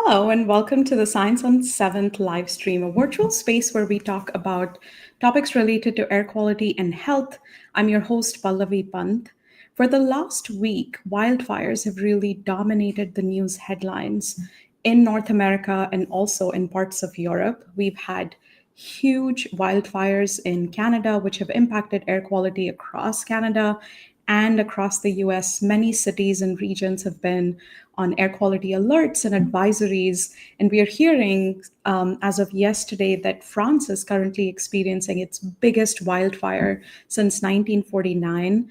Hello, and welcome to the Science on 7th live stream, a virtual space where we talk about topics related to air quality and health. I'm your host, Pallavi Pant. For the last week, wildfires have really dominated the news headlines in North America and also in parts of Europe. We've had huge wildfires in Canada, which have impacted air quality across Canada and across the US. Many cities and regions have been on air quality alerts and advisories. And we are hearing, as of yesterday, that France is currently experiencing its biggest wildfire since 1949.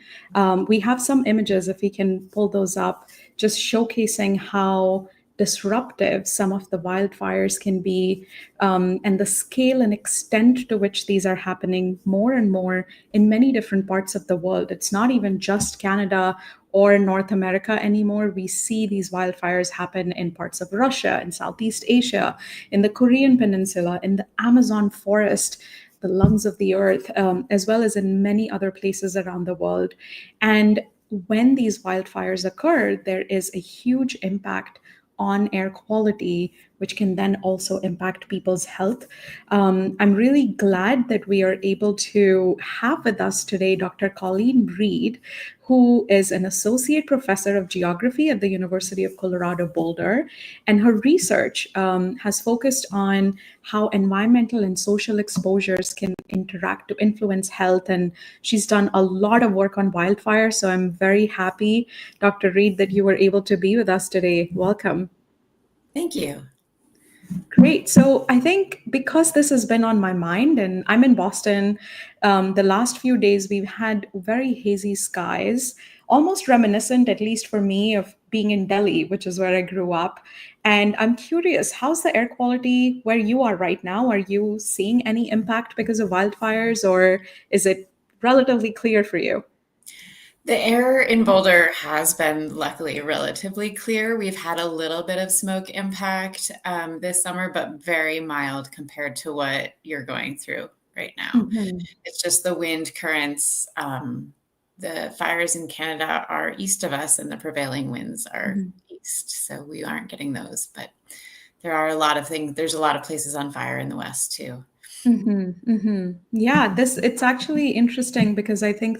We have some images, if we can pull those up, just showcasing how disruptive some of the wildfires can be, and the scale and extent to which these are happening more and more in many different parts of the world. It's not even just Canada or North America anymore. We see these wildfires happen in parts of Russia and Southeast Asia, in the Korean Peninsula, in the Amazon forest, the lungs of the earth, as well as in many other places around the world. And when these wildfires occur, there is a huge impact on air quality, which can then also impact people's health. I'm really glad that we are able to have with us today Dr. Colleen Reid, who is an associate professor of geography at the University of Colorado Boulder. And her research has focused on how environmental and social exposures can interact to influence health. And she's done a lot of work on wildfire. So I'm very happy, Dr. Reid, that you were able to be with us today. Welcome. Thank you. Great. So I think because this has been on my mind, and I'm in Boston, the last few days we've had very hazy skies, almost reminiscent, at least for me, of being in Delhi, which is where I grew up. And I'm curious, how's the air quality where you are right now? Are you seeing any impact because of wildfires, or is it relatively clear for you? The air in Boulder has been luckily relatively clear. We've had a little bit of smoke impact this summer, but very mild compared to what you're going through right now. Mhm. It's just the wind currents. The fires in Canada are east of us and the prevailing winds are east. So we aren't getting those, but there are a lot of things. There's a lot of places on fire in the west too. Yeah, it's actually interesting because I think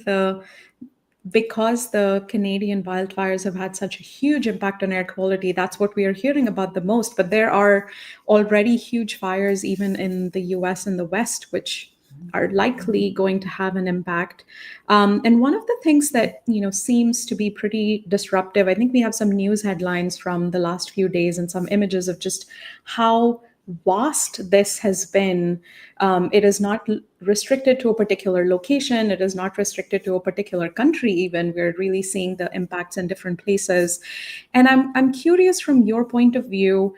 because the Canadian wildfires have had such a huge impact on air quality, that's what we are hearing about the most. But there are already huge fires even in the US and the West, which are likely going to have an impact. And one of the things that seems to be pretty disruptive, I think we have some news headlines from the last few days and some images of just how vast this has been. It is not restricted to a particular location. It is not restricted to a particular country. Even we're really seeing the impacts in different places. And I'm curious from your point of view.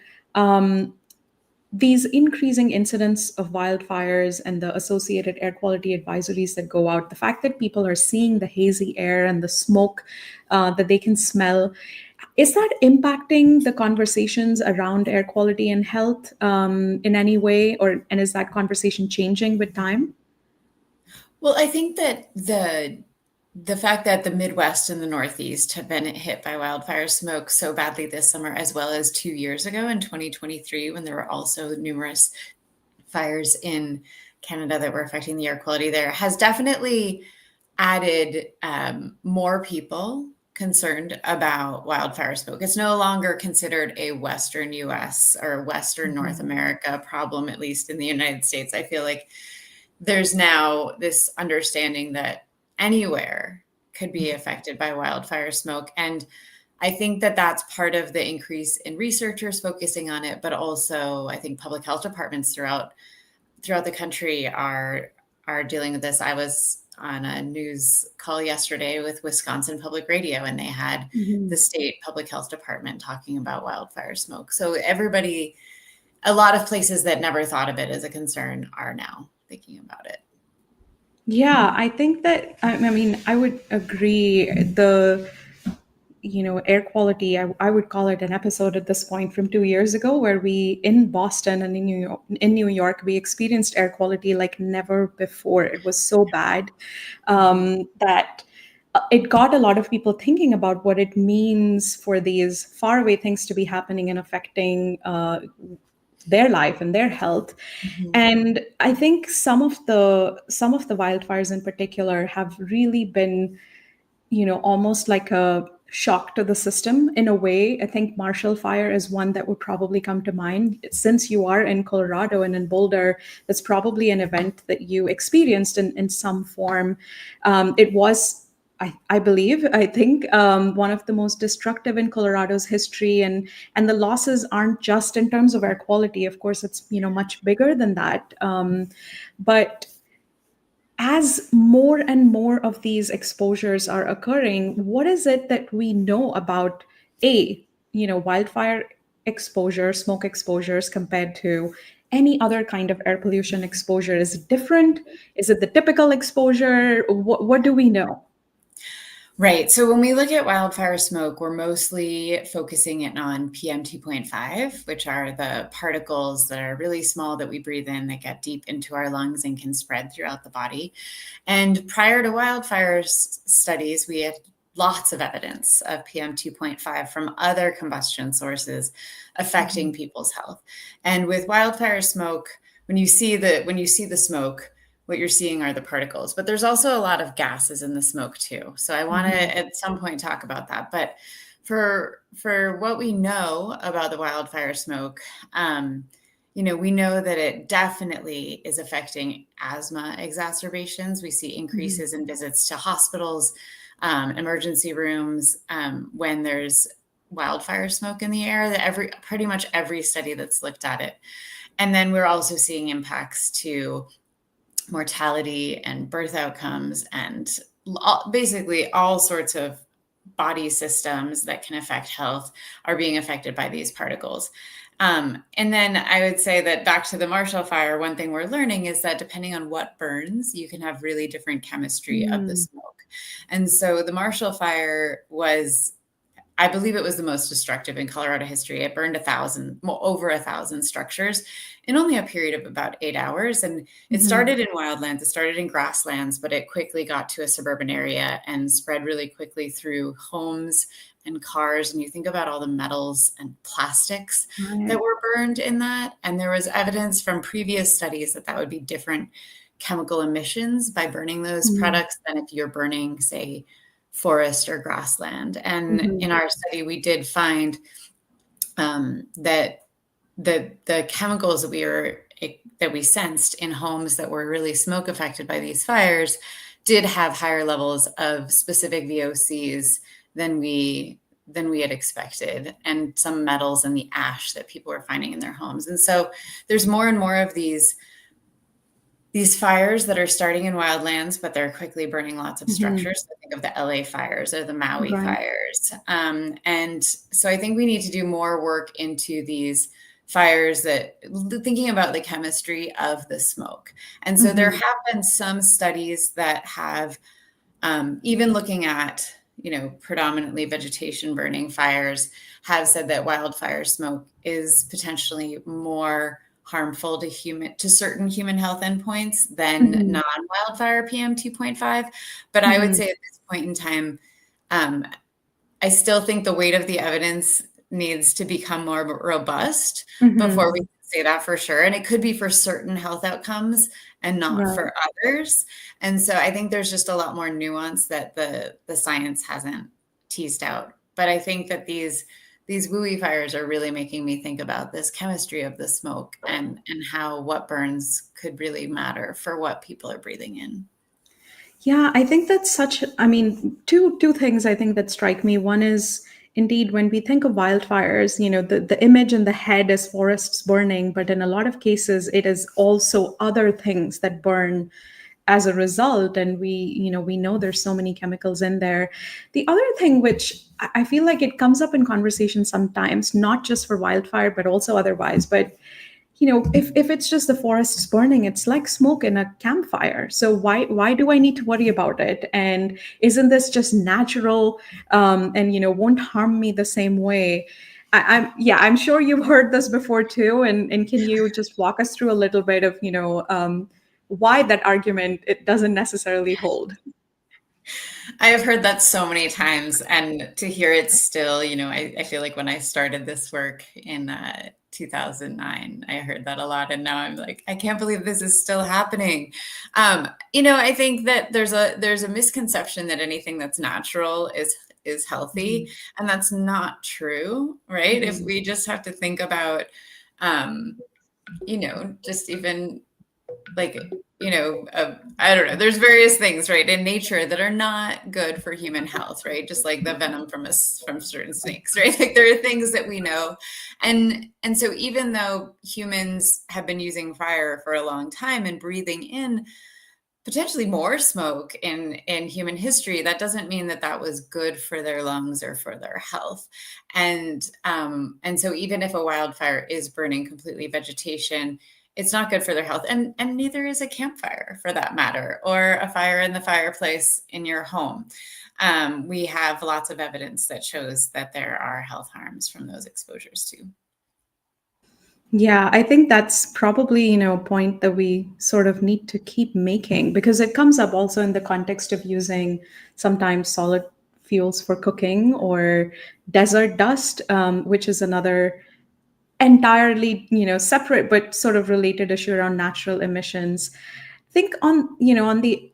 These increasing incidents of wildfires and the associated air quality advisories that go out, the fact that people are seeing the hazy air and the smoke that they can smell, is that impacting the conversations around air quality and health in any way, and is that conversation changing with time? Well, I think that the fact that the Midwest and the Northeast have been hit by wildfire smoke so badly this summer, as well as 2 years ago in 2023, when there were also numerous fires in Canada that were affecting the air quality there, has definitely added more people concerned about wildfire smoke. It's no longer considered a Western US or Western North America problem, at least in the United States. I feel like there's now this understanding that anywhere could be affected by wildfire smoke. And I think that that's part of the increase in researchers focusing on it, but also I think public health departments throughout the country are dealing with this. I was on a news call yesterday with Wisconsin Public Radio, and they had the state public health department talking about wildfire smoke. So everybody, a lot of places that never thought of it as a concern are now thinking about it. Yeah, I think that, I mean, I would agree. The air quality, I would call it an episode at this point from 2 years ago, where we in Boston and in New York, we experienced air quality like never before. It was so bad that it got a lot of people thinking about what it means for these faraway things to be happening and affecting their life and their health. Mhm. And I think some of the wildfires in particular have really been, almost like a shock to the system in a way. I think Marshall Fire is one that would probably come to mind. Since you are in Colorado and in Boulder, that's probably an event that you experienced in some form. It was, I believe, I think, one of the most destructive in Colorado's history, and the losses aren't just in terms of air quality. Of course, it's much bigger than that. But as more and more of these exposures are occurring, what is it that we know about wildfire exposure, smoke exposures compared to any other kind of air pollution exposure? Is it different? Is it the typical exposure? What do we know? Right. So when we look at wildfire smoke, we're mostly focusing it on PM 2.5, which are the particles that are really small that we breathe in that get deep into our lungs and can spread throughout the body. And prior to wildfire studies, we had lots of evidence of PM 2.5 from other combustion sources affecting people's health. And with wildfire smoke, when you see the smoke, what you're seeing are the particles, but there's also a lot of gases in the smoke too. So I want to at some point talk about that. But for what we know about the wildfire smoke, we know that it definitely is affecting asthma exacerbations. We see increases in visits to hospitals, emergency rooms, when there's wildfire smoke in the air. Pretty much every study that's looked at it. And then we're also seeing impacts to mortality and birth outcomes and basically all sorts of body systems that can affect health are being affected by these particles. And then I would say that back to the Marshall Fire, one thing we're learning is that depending on what burns, you can have really different chemistry of the smoke. And so the Marshall Fire I believe it was the most destructive in Colorado history. It burned over 1,000 structures in only a period of about 8 hours. And it started in wildlands, it started in grasslands, but it quickly got to a suburban area and spread really quickly through homes and cars. And you think about all the metals and plastics that were burned in that. And there was evidence from previous studies that would be different chemical emissions by burning those products than if you're burning, say, forest or grassland. And in our study, we did find that the chemicals that we sensed in homes that were really smoke affected by these fires did have higher levels of specific VOCs than we had expected, and some metals in the ash that people were finding in their homes. And so there's more and more of these fires that are starting in wildlands, but they're quickly burning lots of structures. So think of the LA fires or the Maui fires. And so I think we need to do more work into these fires, thinking about the chemistry of the smoke. And so there have been some studies that have, even looking at, predominantly vegetation burning fires, have said that wildfire smoke is potentially more harmful to certain human health endpoints than non-wildfire PM 2.5. But I would say at this point in time, I still think the weight of the evidence needs to become more robust before we can say that for sure. And it could be for certain health outcomes and not for others. And so I think there's just a lot more nuance that the science hasn't teased out. But I think that these WUI fires are really making me think about this chemistry of the smoke and how what burns could really matter for what people are breathing in. Yeah, I think that's two things I think that strike me. One is indeed when we think of wildfires, the image in the head is forests burning, but in a lot of cases, it is also other things that burn as a result. And we know there's so many chemicals in there. The other thing, which I feel like it comes up in conversation sometimes, not just for wildfire, but also otherwise, but if it's just the forests burning, it's like smoke in a campfire. So why do I need to worry about it? And isn't this just natural, and won't harm me the same way? I'm sure you've heard this before too. And can you just walk us through a little bit of why that argument it doesn't necessarily hold? I have heard that so many times, and to hear it still, I feel like when I started this work in 2009, I heard that a lot, and now I'm like, I can't believe this is still happening. I think that there's a misconception that anything that's natural is healthy, Mhm. and that's not true, right? If Mhm. we just have to think about, um, just even like I don't know, there's various things, right, in nature that are not good for human health, right? Just like the venom from certain snakes, right? Like there are things that we know, and so even though humans have been using fire for a long time and breathing in potentially more smoke in human history, that doesn't mean that that was good for their lungs or for their health. And so even if a wildfire is burning completely vegetation, it's not good for their health, and neither is a campfire for that matter, or a fire in the fireplace in your home. We have lots of evidence that shows that there are health harms from those exposures too. Yeah, I think that's probably, a point that we sort of need to keep making because it comes up also in the context of using sometimes solid fuels for cooking or desert dust, which is another entirely, separate but sort of related issue around natural emissions. Think on, on the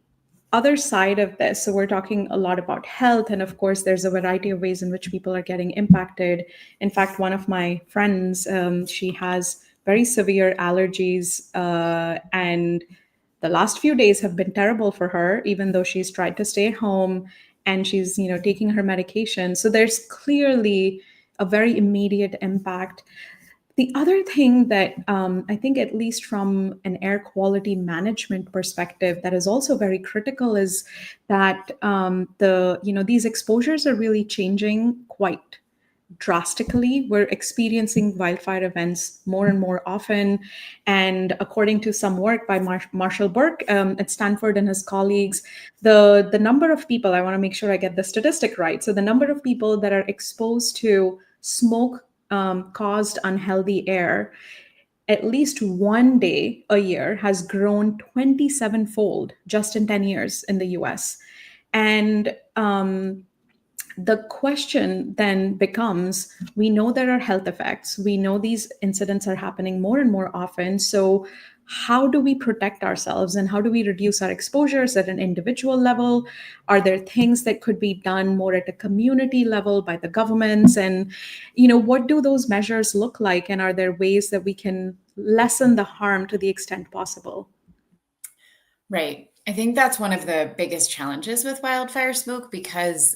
other side of this, so we're talking a lot about health, and of course there's a variety of ways in which people are getting impacted. In fact, one of my friends, she has very severe allergies, and the last few days have been terrible for her, even though she's tried to stay home and she's, taking her medication. So there's clearly a very immediate impact. The other thing that, I think, at least from an air quality management perspective, that is also very critical is that, these exposures are really changing quite drastically. We're experiencing wildfire events more and more often. And according to some work by Marshall Burke, at Stanford and his colleagues, the number of people, I want to make sure I get the statistic right. So the number of people that are exposed to smoke caused unhealthy air at least one day a year has grown 27 fold just in 10 years in the US. And the question then becomes, we know there are health effects, we know these incidents are happening more and more often. So how do we protect ourselves and how do we reduce our exposures at an individual level? Are there things that could be done more at a community level by the governments? And what do those measures look like, and are there ways that we can lessen the harm to the extent possible? Right. I think that's one of the biggest challenges with wildfire smoke, because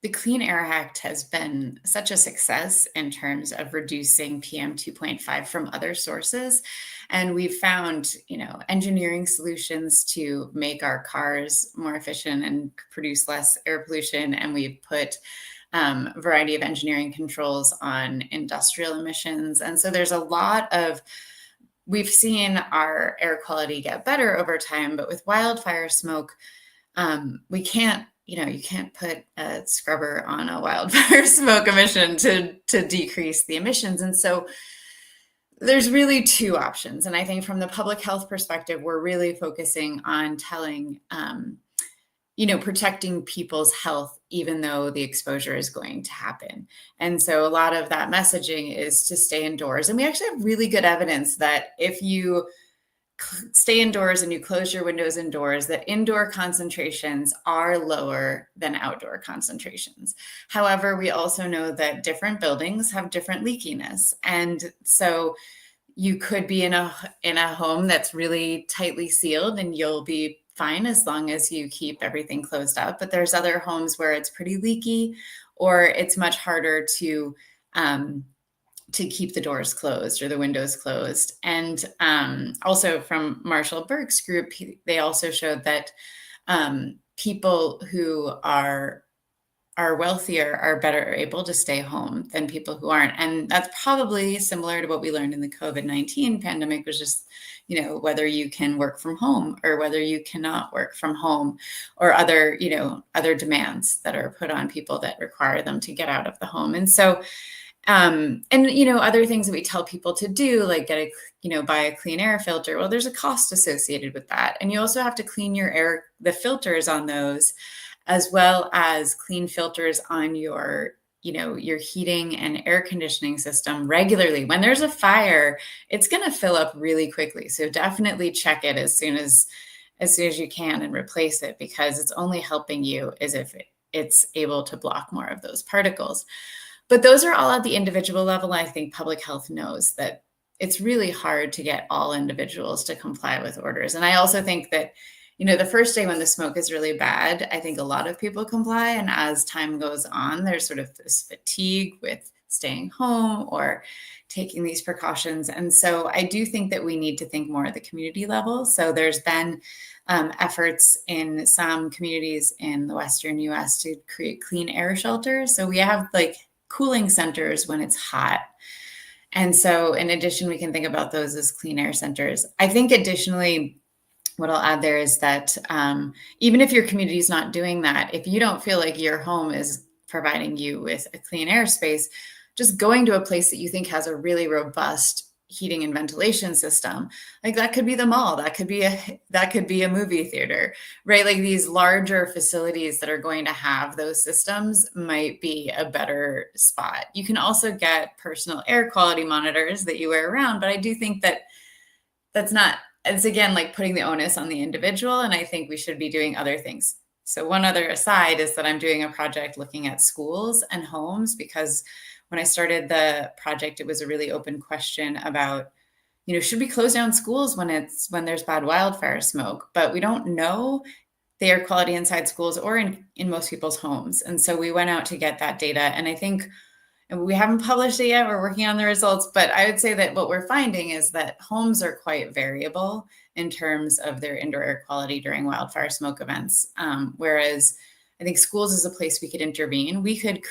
the Clean Air Act has been such a success in terms of reducing PM 2.5 from other sources. And we've found, engineering solutions to make our cars more efficient and produce less air pollution. And we've put a variety of engineering controls on industrial emissions. And so there's a lot of, we've seen our air quality get better over time, but with wildfire smoke, we can't, you can't put a scrubber on a wildfire smoke emission to decrease the emissions. And so there's really two options. And I think from the public health perspective, we're really focusing on telling, protecting people's health, even though the exposure is going to happen. And so a lot of that messaging is to stay indoors. And we actually have really good evidence that if you stay indoors and you close your windows and doors, that indoor concentrations are lower than outdoor concentrations. However, we also know that different buildings have different leakiness. And so you could be in a home that's really tightly sealed and you'll be fine as long as you keep everything closed up. But there's other homes where it's pretty leaky, or it's much harder to keep the doors closed or the windows closed. And also from Marshall Burke's group, they also showed that people who are wealthier are better able to stay home than people who aren't. And that's probably similar to what we learned in the COVID-19 pandemic, was just, whether you can work from home or whether you cannot work from home, or other, other demands that are put on people that require them to get out of the home. And so other things that we tell people to do, like buy a clean air filter. Well, there's a cost associated with that. And you also have to clean your air, the filters on those as well as clean filters on your your heating and air conditioning system regularly. When there's a fire, it's going to fill up really quickly. So definitely check it as soon as you can and replace it, because it's only helping you as if it's able to block more of those particles. But those are all at the individual level. I think public health knows that it's really hard to get all individuals to comply with orders. And I also think that, the first day when the smoke is really bad, I think a lot of people comply. And as time goes on, there's sort of this fatigue with staying home or taking these precautions. And so I do think that we need to think more at the community level. So there's been efforts in some communities in the Western US to create clean air shelters. So we have like cooling centers when it's hot. And so in addition, we can think about those as clean air centers. I think additionally, what I'll add there is that even if your community is not doing that, if you don't feel like your home is providing you with a clean air space, just going to a place that you think has a really robust heating and ventilation system, like that could be the mall, that could be a movie theater, right? Like these larger facilities that are going to have those systems might be a better spot. You can also get personal air quality monitors that you wear around, but I do think that it's again like putting the onus on the individual, and I think we should be doing other things. So one other aside is that I'm doing a project looking at schools and homes, because when I started the project, it was a really open question about, should we close down schools when there's bad wildfire smoke? But we don't know the air quality inside schools or in most people's homes. And so we went out to get that data. And I think, and we haven't published it yet, we're working on the results, but I would say that what we're finding is that homes are quite variable in terms of their indoor air quality during wildfire smoke events. Whereas I think schools is a place we could intervene. We could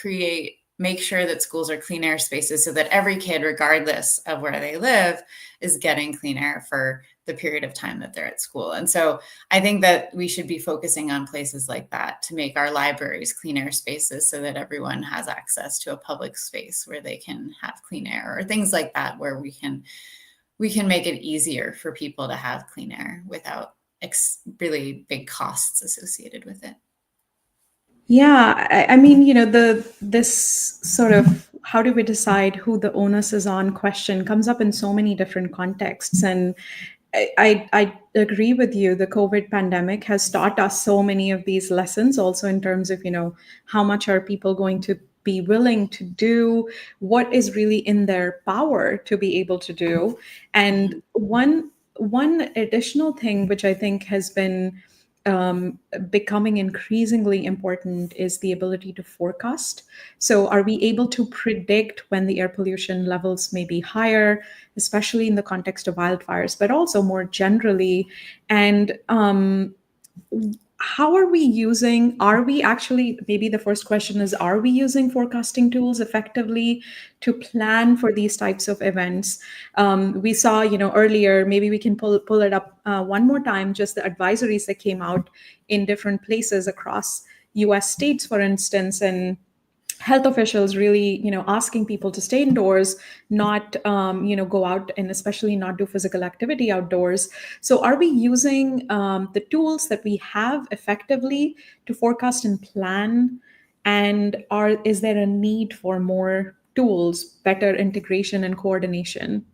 make sure that schools are clean air spaces so that every kid, regardless of where they live, is getting clean air for the period of time that they're at school. And so I think that we should be focusing on places like that to make our libraries clean air spaces so that everyone has access to a public space where they can have clean air, or things like that, where we can make it easier for people to have clean air without really big costs associated with it. Yeah, I mean, this sort of how do we decide who the onus is on question comes up in so many different contexts. And I agree with you. The COVID pandemic has taught us so many of these lessons, also in terms of, how much are people going to be willing to do, what is really in their power to be able to do. And one additional thing which I think has been becoming increasingly important is the ability to forecast. So, are we able to predict when the air pollution levels may be higher, especially in the context of wildfires, but also more generally? And how are we actually, maybe the first question is, are we using forecasting tools effectively to plan for these types of events? We saw, earlier, maybe we can pull it up one more time, just the advisories that came out in different places across US states, for instance, and health officials really, asking people to stay indoors, not, go out, and especially not do physical activity outdoors. So are we using the tools that we have effectively to forecast and plan? And is there a need for more tools, better integration and coordination?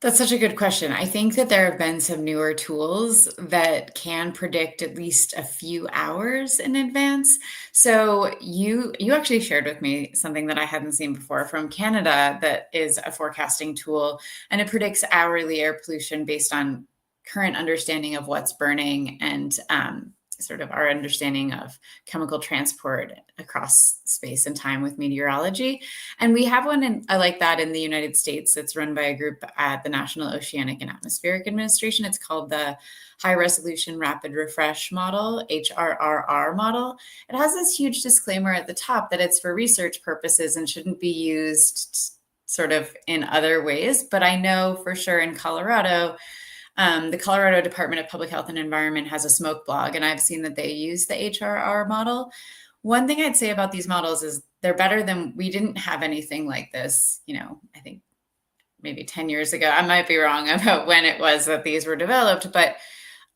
That's such a good question. I think that there have been some newer tools that can predict at least a few hours in advance. So you actually shared with me something that I hadn't seen before from Canada that is a forecasting tool, and it predicts hourly air pollution based on current understanding of what's burning and sort of our understanding of chemical transport across space and time with meteorology. And we have one like that in the United States that's run by a group at the National Oceanic and Atmospheric Administration. It's called the High Resolution Rapid Refresh Model, HRRR model. It has this huge disclaimer at the top that it's for research purposes and shouldn't be used sort of in other ways. But I know for sure in Colorado, the Colorado Department of Public Health and Environment has a smoke blog, and I've seen that they use the HRR model. One thing I'd say about these models is they're better than, we didn't have anything like this, I think maybe 10 years ago. I might be wrong about when it was that these were developed, but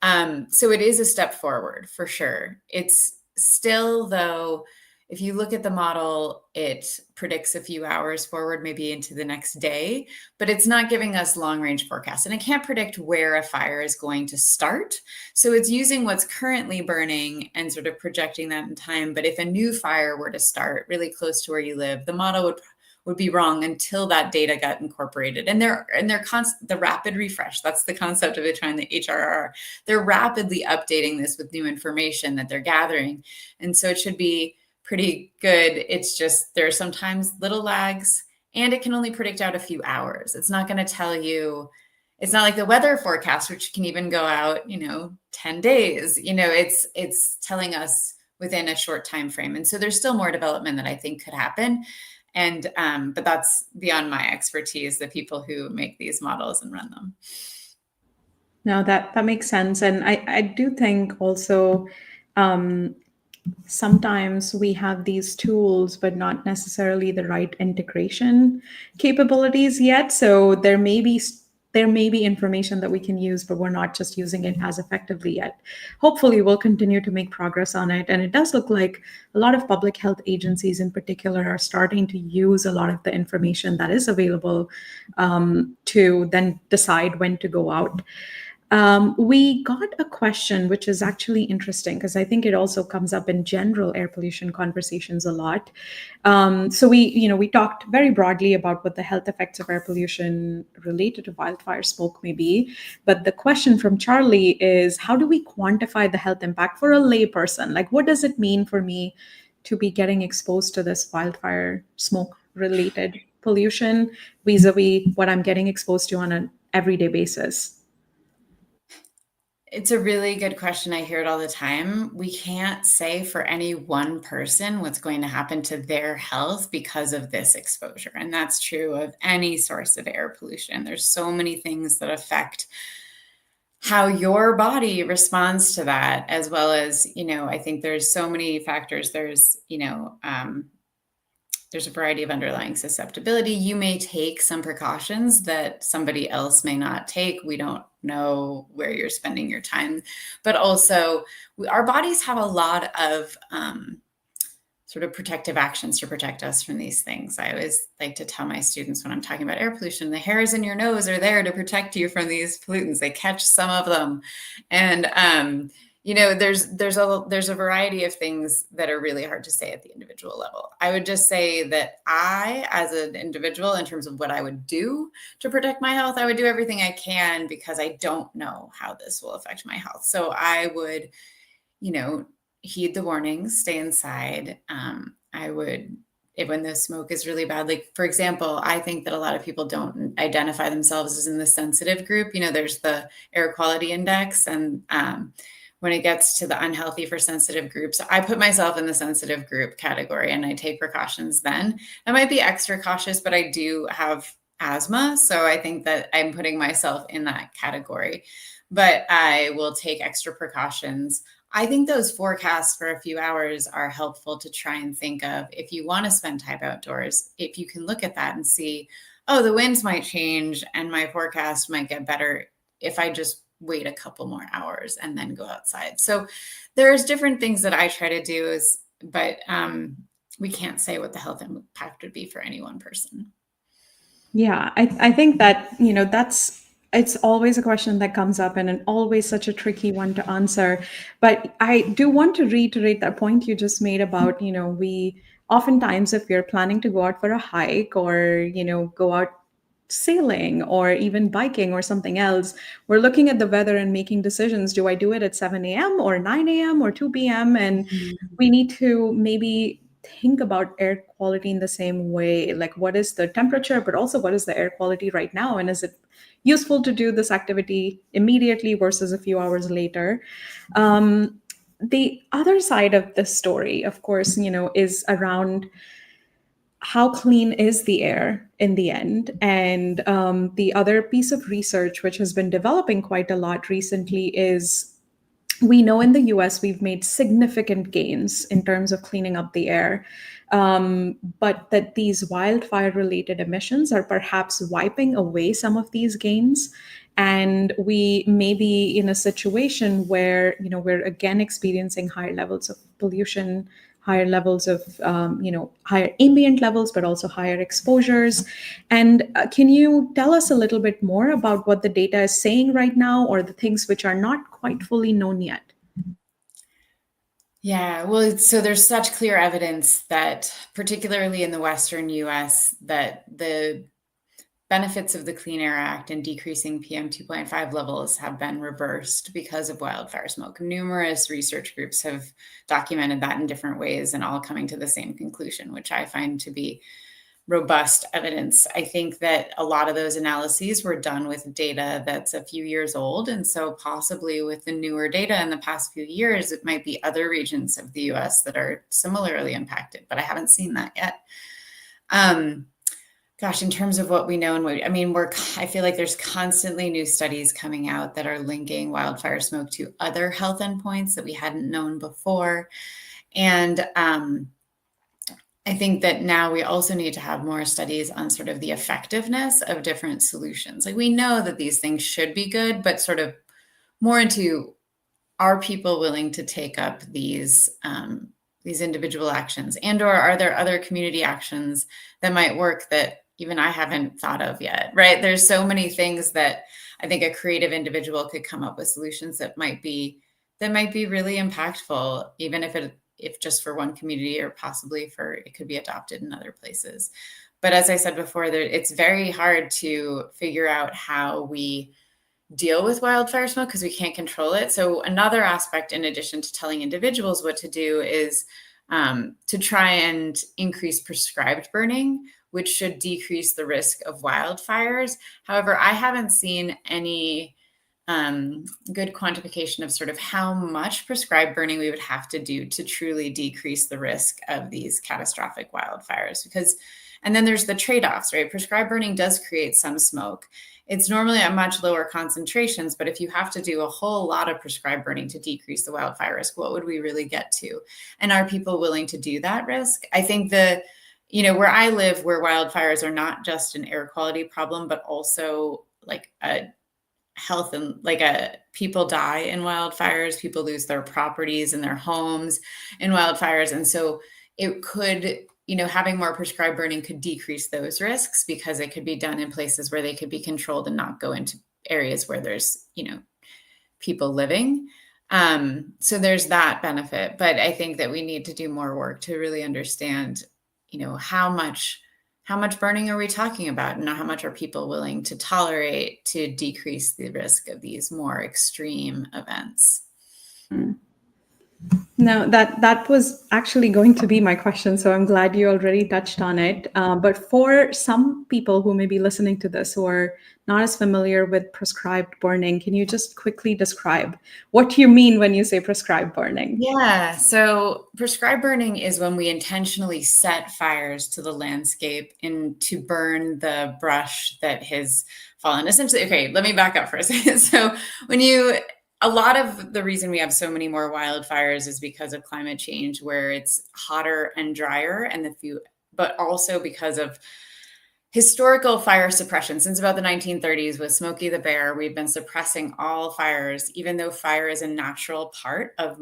So it is a step forward for sure. It's still, though, if you look at the model, it predicts a few hours forward, maybe into the next day, but it's not giving us long range forecasts. And it can't predict where a fire is going to start. So it's using what's currently burning and sort of projecting that in time. But if a new fire were to start really close to where you live, the model would be wrong until that data got incorporated. And the rapid refresh, that's the concept of it, trying the HRR. They're rapidly updating this with new information that they're gathering. And so it should be pretty good. It's just there are sometimes little lags, and it can only predict out a few hours. It's not going to tell you, it's not like the weather forecast, which can even go out, 10 days. It's telling us within a short time frame. And so there's still more development that I think could happen. And but that's beyond my expertise, the people who make these models and run them. No, that makes sense. And I do think also sometimes we have these tools, but not necessarily the right integration capabilities yet. So there may be information that we can use, but we're not just using it as effectively yet. Hopefully, we'll continue to make progress on it. And it does look like a lot of public health agencies in particular are starting to use a lot of the information that is available to then decide when to go out. We got a question, which is actually interesting because I think it also comes up in general air pollution conversations a lot. So we talked very broadly about what the health effects of air pollution related to wildfire smoke may be. But the question from Charlie is, how do we quantify the health impact for a layperson? Like, what does it mean for me to be getting exposed to this wildfire smoke related pollution vis-a-vis what I'm getting exposed to on an everyday basis? It's a really good question. I hear it all the time. We can't say for any one person what's going to happen to their health because of this exposure. And that's true of any source of air pollution. There's so many things that affect how your body responds to that, as well as, I think there's so many factors. There's a variety of underlying susceptibility. You may take some precautions that somebody else may not take. We don't know where you're spending your time, but also our bodies have a lot of sort of protective actions to protect us from these things. I always like to tell my students when I'm talking about air pollution, the hairs in your nose are there to protect you from these pollutants. They catch some of them. And there's a variety of things that are really hard to say at the individual level. I would just say that I, as an individual, in terms of what I would do to protect my health, I would do everything I can because I don't know how this will affect my health. So I would, heed the warnings, stay inside. I would, when the smoke is really bad, like, for example, I think that a lot of people don't identify themselves as in the sensitive group. There's the air quality index, and when it gets to the unhealthy for sensitive groups, I put myself in the sensitive group category and I take precautions then. I might be extra cautious, but I do have asthma. So I think that I'm putting myself in that category, but I will take extra precautions. I think those forecasts for a few hours are helpful to try and think of if you want to spend time outdoors, if you can look at that and see, oh, the winds might change and my forecast might get better if I just wait a couple more hours and then go outside. So there's different things that I try to do, but we can't say what the health impact would be for any one person. Yeah, I think that, it's always a question that comes up and always such a tricky one to answer. But I do want to reiterate that point you just made about, we oftentimes, if we're planning to go out for a hike or, go out sailing or even biking or something else, we're looking at the weather and making decisions. Do I do it at 7 a.m. or 9 a.m. or 2 p.m.? And we need to maybe think about air quality in the same way. Like, what is the temperature, but also what is the air quality right now? And is it useful to do this activity immediately versus a few hours later? The other side of the story, of course, is around how clean is the air in the end? And the other piece of research, which has been developing quite a lot recently, is we know in the US we've made significant gains in terms of cleaning up the air, but that these wildfire related emissions are perhaps wiping away some of these gains. and we may be in a situation where we're again experiencing higher levels of pollution, higher levels of higher ambient levels, but also higher exposures. And can you tell us a little bit more about what the data is saying right now, or the things which are not quite fully known yet? Yeah, well, so there's such clear evidence that, particularly in the Western US, that the benefits of the Clean Air Act and decreasing PM 2.5 levels have been reversed because of wildfire smoke. Numerous research groups have documented that in different ways and all coming to the same conclusion, which I find to be robust evidence. I think that a lot of those analyses were done with data that's a few years old. And so possibly with the newer data in the past few years, it might be other regions of the US that are similarly impacted, but I haven't seen that yet. Gosh, in terms of what we know and I feel like there's constantly new studies coming out that are linking wildfire smoke to other health endpoints that we hadn't known before. And I think that now we also need to have more studies on sort of the effectiveness of different solutions. Like, we know that these things should be good, but sort of more into, are people willing to take up these individual actions, and or are there other community actions that might work that even I haven't thought of yet, right? There's so many things that I think a creative individual could come up with solutions that might be really impactful, even if just for one community, or possibly it could be adopted in other places. But as I said before, it's very hard to figure out how we deal with wildfire smoke because we can't control it. So another aspect, in addition to telling individuals what to do, is to try and increase prescribed burning, which should decrease the risk of wildfires. However, I haven't seen any good quantification of sort of how much prescribed burning we would have to do to truly decrease the risk of these catastrophic wildfires. And then there's the trade-offs, right? Prescribed burning does create some smoke. It's normally at much lower concentrations, but if you have to do a whole lot of prescribed burning to decrease the wildfire risk, what would we really get to? And are people willing to do that risk? I think where I live, where wildfires are not just an air quality problem, but also like a health and people die in wildfires, people lose their properties and their homes in wildfires. And so it could, having more prescribed burning could decrease those risks because it could be done in places where they could be controlled and not go into areas where there's, people living. So there's that benefit. But I think that we need to do more work to really understand, how much burning are we talking about, and how much are people willing to tolerate to decrease the risk of these more extreme events? No, that was actually going to be my question, so I'm glad you already touched on it. But for some people who may be listening to this who are not as familiar with prescribed burning, can you just quickly describe what you mean when you say prescribed burning? Yeah, so prescribed burning is when we intentionally set fires to the landscape and to burn the brush that has fallen. Essentially, okay, let me back up for a second. So a lot of the reason we have so many more wildfires is because of climate change, where it's hotter and drier, but also because of historical fire suppression. Since about the 1930s with Smokey the Bear, we've been suppressing all fires, even though fire is a natural part of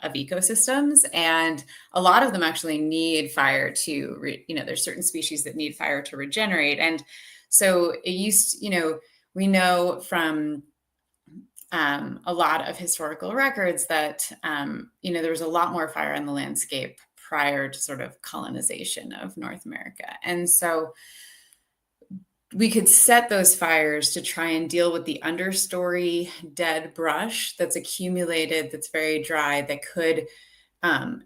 ecosystems. And a lot of them actually need fire to, there's certain species that need fire to regenerate. And so we know from a lot of historical records that, there was a lot more fire on the landscape prior to sort of colonization of North America. And so we could set those fires to try and deal with the understory dead brush that's accumulated, that's very dry, that could,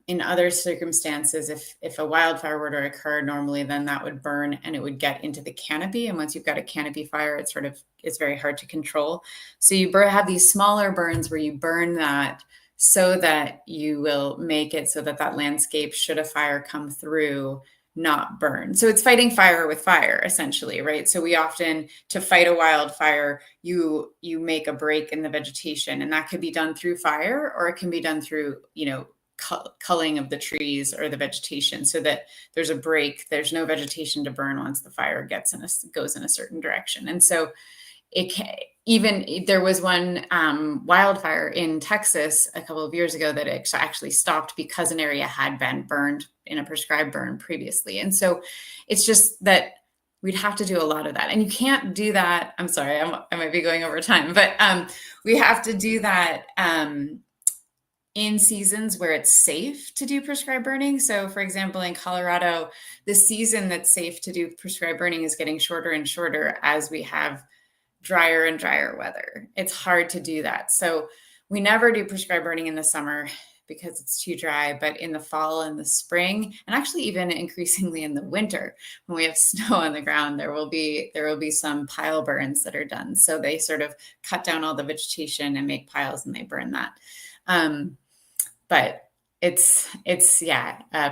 in other circumstances, if a wildfire were to occur normally, then that would burn and it would get into the canopy. And once you've got a canopy fire, it's very hard to control. So you have these smaller burns where you burn that so that you will make it so that landscape, should a fire come through, not burn. So it's fighting fire with fire, essentially, right? So we often, to fight a wildfire, you make a break in the vegetation, and that could be done through fire, or it can be done through, culling of the trees or the vegetation, so that there's a break. There's no vegetation to burn once the fire goes in a certain direction. And so even there was one wildfire in Texas a couple of years ago that it actually stopped because an area had been burned in a prescribed burn previously. And so it's just that we'd have to do a lot of that. And you can't do that. I'm sorry, I might be going over time, but we have to do that in seasons where it's safe to do prescribed burning. So for example, in Colorado, the season that's safe to do prescribed burning is getting shorter and shorter as we have drier and drier weather. It's hard to do that. So we never do prescribed burning in the summer because it's too dry, but in the fall and the spring, and actually even increasingly in the winter, when we have snow on the ground, there will be some pile burns that are done. So they sort of cut down all the vegetation and make piles, and they burn that. But it's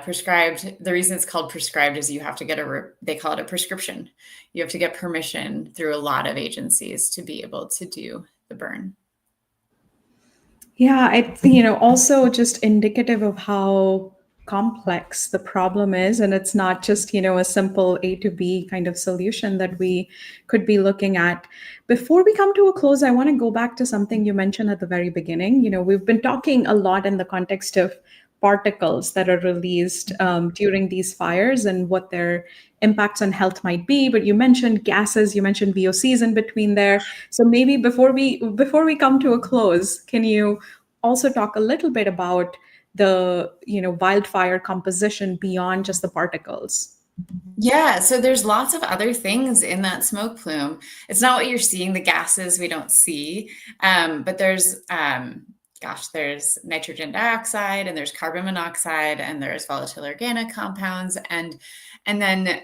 prescribed. The reason it's called prescribed is you have to get they call it a prescription. You have to get permission through a lot of agencies to be able to do the burn. Yeah, also just indicative of how complex the problem is. And it's not just, a simple A to B kind of solution that we could be looking at. Before we come to a close, I want to go back to something you mentioned at the very beginning. We've been talking a lot in the context of particles that are released during these fires and what their impacts on health might be. But you mentioned gases, you mentioned VOCs in between there. So maybe before we come to a close, can you also talk a little bit about the wildfire composition beyond just the particles? Yeah, so there's lots of other things in that smoke plume. It's not what you're seeing, the gases we don't see, but there's there's nitrogen dioxide, and there's carbon monoxide, and there's volatile organic compounds, and then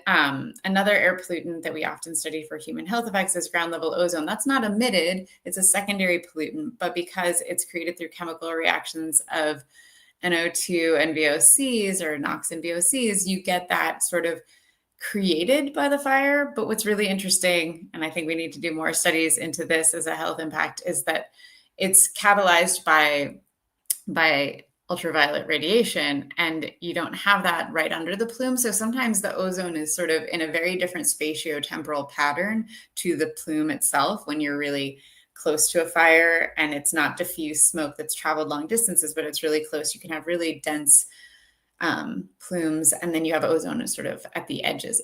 another air pollutant that we often study for human health effects is ground level ozone. That's not emitted; it's a secondary pollutant, but because it's created through chemical reactions of NO2 and VOCs, or NOx and VOCs, you get that sort of created by the fire. But what's really interesting, and I think we need to do more studies into this as a health impact, is that it's catalyzed by ultraviolet radiation, and you don't have that right under the plume. So sometimes the ozone is sort of in a very different spatiotemporal pattern to the plume itself when you're really close to a fire, and it's not diffuse smoke that's traveled long distances, but it's really close. You can have really dense plumes, and then you have ozone sort of at the edges.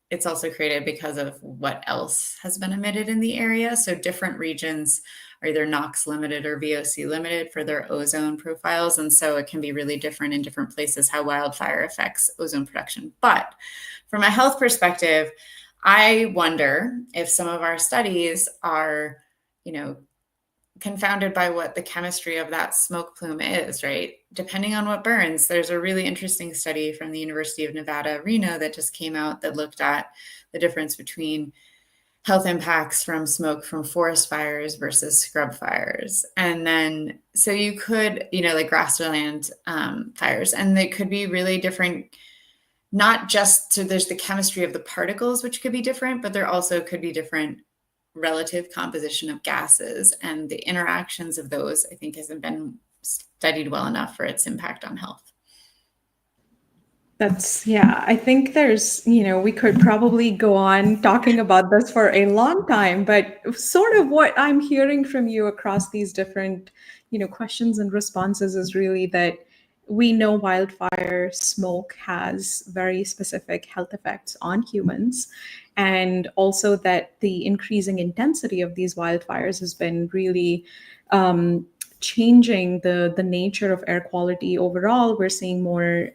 It's also created because of what else has been emitted in the area. So different regions are either NOx limited or VOC limited for their ozone profiles. And so it can be really different in different places how wildfire affects ozone production. But from a health perspective, I wonder if some of our studies are, confounded by what the chemistry of that smoke plume is, right? Depending on what burns. There's a really interesting study from the University of Nevada, Reno, that just came out that looked at the difference between health impacts from smoke from forest fires versus scrub fires. And then, so you could, like grassland fires, and they could be really different. Not just, so there's the chemistry of the particles, which could be different, but there also could be different relative composition of gases, and the interactions of those, I think, hasn't been studied well enough for its impact on health. I think we could probably go on talking about this for a long time, but sort of what I'm hearing from you across these different, questions and responses is really that we know wildfire smoke has very specific health effects on humans, and also that the increasing intensity of these wildfires has been really changing the nature of air quality overall. We're seeing more,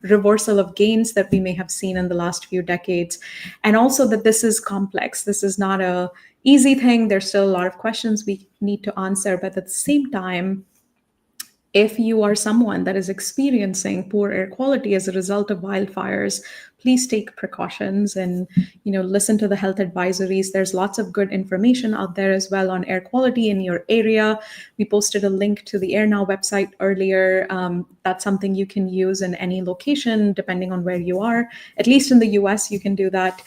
reversal of gains that we may have seen in the last few decades, and also that this is complex. This is not a easy thing. There's still a lot of questions we need to answer, but at the same time, if you are someone that is experiencing poor air quality as a result of wildfires, please take precautions and listen to the health advisories. There's lots of good information out there as well on air quality in your area. We posted a link to the AirNow website earlier. That's something you can use in any location, depending on where you are. At least in the US, you can do that.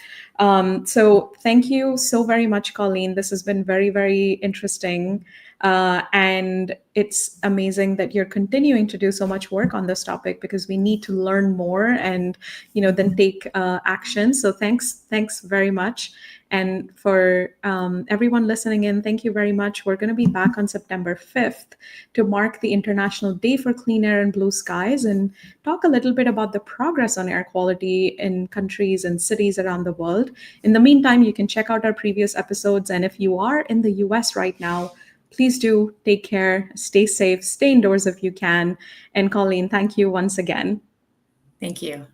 So thank you so very much, Colleen. This has been very, very interesting. And it's amazing that you're continuing to do so much work on this topic, because we need to learn more and, then take action. So thanks very much. And for everyone listening in, thank you very much. We're going to be back on September 5th to mark the International Day for Clean Air and Blue Skies and talk a little bit about the progress on air quality in countries and cities around the world. In the meantime, you can check out our previous episodes. And if you are in the US right now, please do take care, stay safe, stay indoors if you can. And Colleen, thank you once again. Thank you.